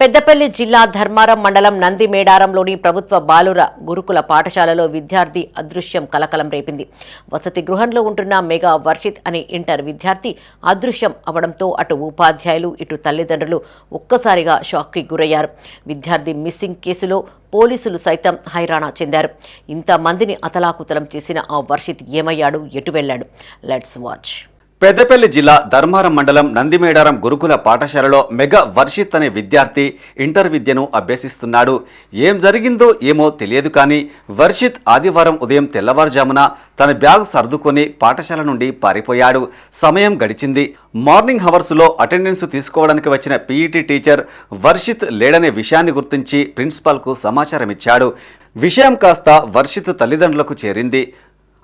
పెద్దపల్లి జిల్లా ధర్మారం మండలం నందిమేడారంలోని ప్రభుత్వ బాలుర గురుకుల పాఠశాలలో విద్యార్థి అదృశ్యం కలకలం రేపింది. వసతి గృహంలో ఉంటున్న మెగా వర్షిత్ అనే ఇంటర్ విద్యార్థి అదృశ్యం అవడంతో అటు ఉపాధ్యాయులు ఇటు తల్లిదండ్రులు ఒక్కసారిగా షాక్కి గురయ్యారు. విద్యార్థి మిస్సింగ్ కేసులో పోలీసులు సైతం హైరాణ చెందారు. ఇంతమందిని అతలాకుతలం చేసిన ఆ వర్షిత్ ఏమయ్యాడు, ఎటు వెళ్లాడు? Let's watch. పెద్దపల్లి జిల్లా ధర్మారం మండలం నందిమేడారం గురుకుల పాఠశాలలో మెగా వర్షిత్ అనే విద్యార్థి ఇంటర్ విద్యను అభ్యసిస్తున్నాడు. ఏం జరిగిందో ఏమో తెలియదు కానీ వర్షిత్ ఆదివారం ఉదయం తెల్లవారుజామున తన బ్యాగ్ సర్దుకొని పాఠశాల నుండి పారిపోయాడు. సమయం గడిచింది. మార్నింగ్ హవర్స్లో అటెండెన్స్ తీసుకోవడానికి వచ్చిన పీఈటీ టీచర్ వర్షిత్ లేడనే విషయాన్ని గుర్తించి ప్రిన్సిపాల్కు సమాచారం ఇచ్చాడు. విషయం కాస్త వర్షిత్ తల్లిదండ్రులకు చేరింది.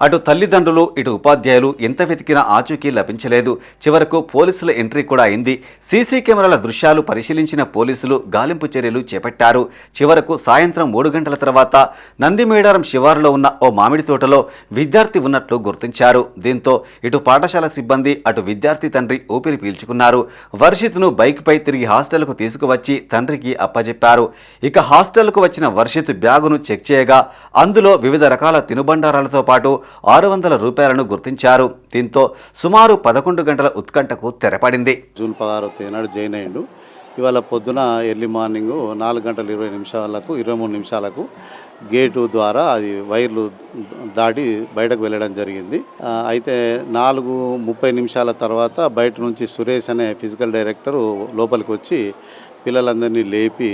అటు తల్లిదండ్రులు ఇటు ఉపాధ్యాయులు ఎంత వెతికినా ఆచూకీ లభించలేదు. చివరకు పోలీసుల ఎంట్రీ కూడా అయింది. సీసీ కెమెరాల దృశ్యాలు పరిశీలించిన పోలీసులు గాలింపు చర్యలు చేపట్టారు. చివరకు సాయంత్రం 3 గంటల తర్వాత నందిమేడారం శివారులో ఉన్న ఓ మామిడి తోటలో విద్యార్థి ఉన్నట్లు గుర్తించారు. దీంతో ఇటు పాఠశాల సిబ్బంది అటు విద్యార్థి తండ్రి ఊపిరి పీల్చుకున్నారు. వర్షిత్ను బైక్పై తిరిగి హాస్టల్కు తీసుకువచ్చి తండ్రికి అప్పజెప్పారు. ఇక హాస్టల్కు వచ్చిన వర్షిత్ బ్యాగును చెక్ చేయగా అందులో వివిధ రకాల తినుబండారాలతో పాటు 600 రూపాయలను గుర్తించారు. దీంతో సుమారు 11 గంటల ఉత్కంఠకు తెరపడింది. జూన్ 16వ తేదీనాడు జాయిన్ అయ్యిండు. ఇవాళ పొద్దున ఎర్లీ మార్నింగ్ 4:20 నిమిషాలకు గేటు ద్వారా అది వైర్లు దాటి బయటకు వెళ్ళడం జరిగింది. అయితే 4:30 తర్వాత బయట నుంచి సురేష్ అనే ఫిజికల్ డైరెక్టరు లోపలికి వచ్చి పిల్లలందరినీ లేపి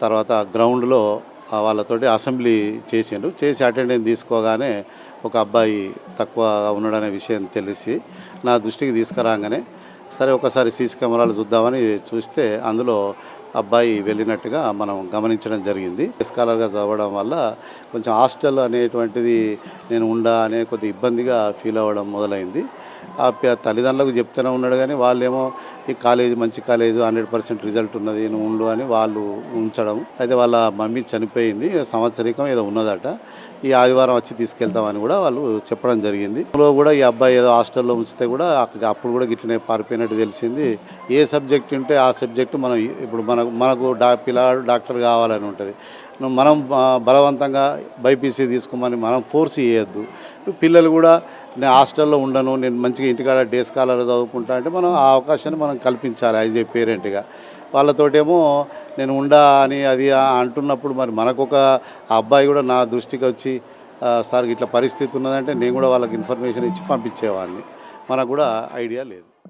తర్వాత గ్రౌండ్లో వాళ్ళతోటి అసెంబ్లీ చేసి అటెండెన్స్ తీసుకోగానే ఒక అబ్బాయి తక్కువ ఉన్నాడనే విషయం తెలిసి నా దృష్టికి తీసుకురాగానే సరే ఒకసారి సీసీ కెమెరాలు చూద్దామని చూస్తే అందులో అబ్బాయి వెళ్ళినట్టుగా మనం గమనించడం జరిగింది. స్కాలర్గా చదవడం వల్ల కొంచెం హాస్టల్ అనేటువంటిది నేను అనే కొద్ది ఇబ్బందిగా ఫీల్ అవ్వడం మొదలైంది. ఆ తల్లిదండ్రులకు చెప్తూనే ఉన్నాడు కానీ వాళ్ళేమో ఈ కాలేజీ మంచి కాలేజీ 100% రిజల్ట్ ఉన్నది నువ్వు ఉండు అని వాళ్ళు ఉంచడం. అయితే వాళ్ళ మమ్మీ చనిపోయింది, సంవత్సరికం ఏదో ఉన్నదట. ఈ ఆదివారం వచ్చి తీసుకెళ్తామని కూడా వాళ్ళు చెప్పడం జరిగింది. కూడా ఈ అబ్బాయి ఏదో హాస్టల్లో ఉంచితే కూడా అప్పుడు కూడా గిట్లనే పారిపోయినట్టు తెలిసింది. ఏ సబ్జెక్ట్ ఉంటే ఆ సబ్జెక్టు మనం ఇప్పుడు మనకు పిల్లాడు డాక్టర్ కావాలని ఉంటుంది. మనం బలవంతంగా బైపీసీ తీసుకోమని మనం ఫోర్స్ చేయొద్దు. పిల్లలు కూడా నేను హాస్టల్లో ఉండను, నేను మంచిగా ఇంటికాడ డే స్కాలర్ చదువుకుంటా అంటే మనం ఆ అవకాశాన్ని మనం కల్పించాలి యాజ్ ఏ పేరెంట్గా. వాళ్ళతోటేమో నేను అని అది అంటున్నప్పుడు మరి మనకొక అబ్బాయి కూడా నా దృష్టికి వచ్చి సార్ ఇట్లా పరిస్థితి ఉన్నదంటే నేను కూడా వాళ్ళకి ఇన్ఫర్మేషన్ ఇచ్చి పంపించేవాడిని. మనకు కూడా ఐడియా లేదు.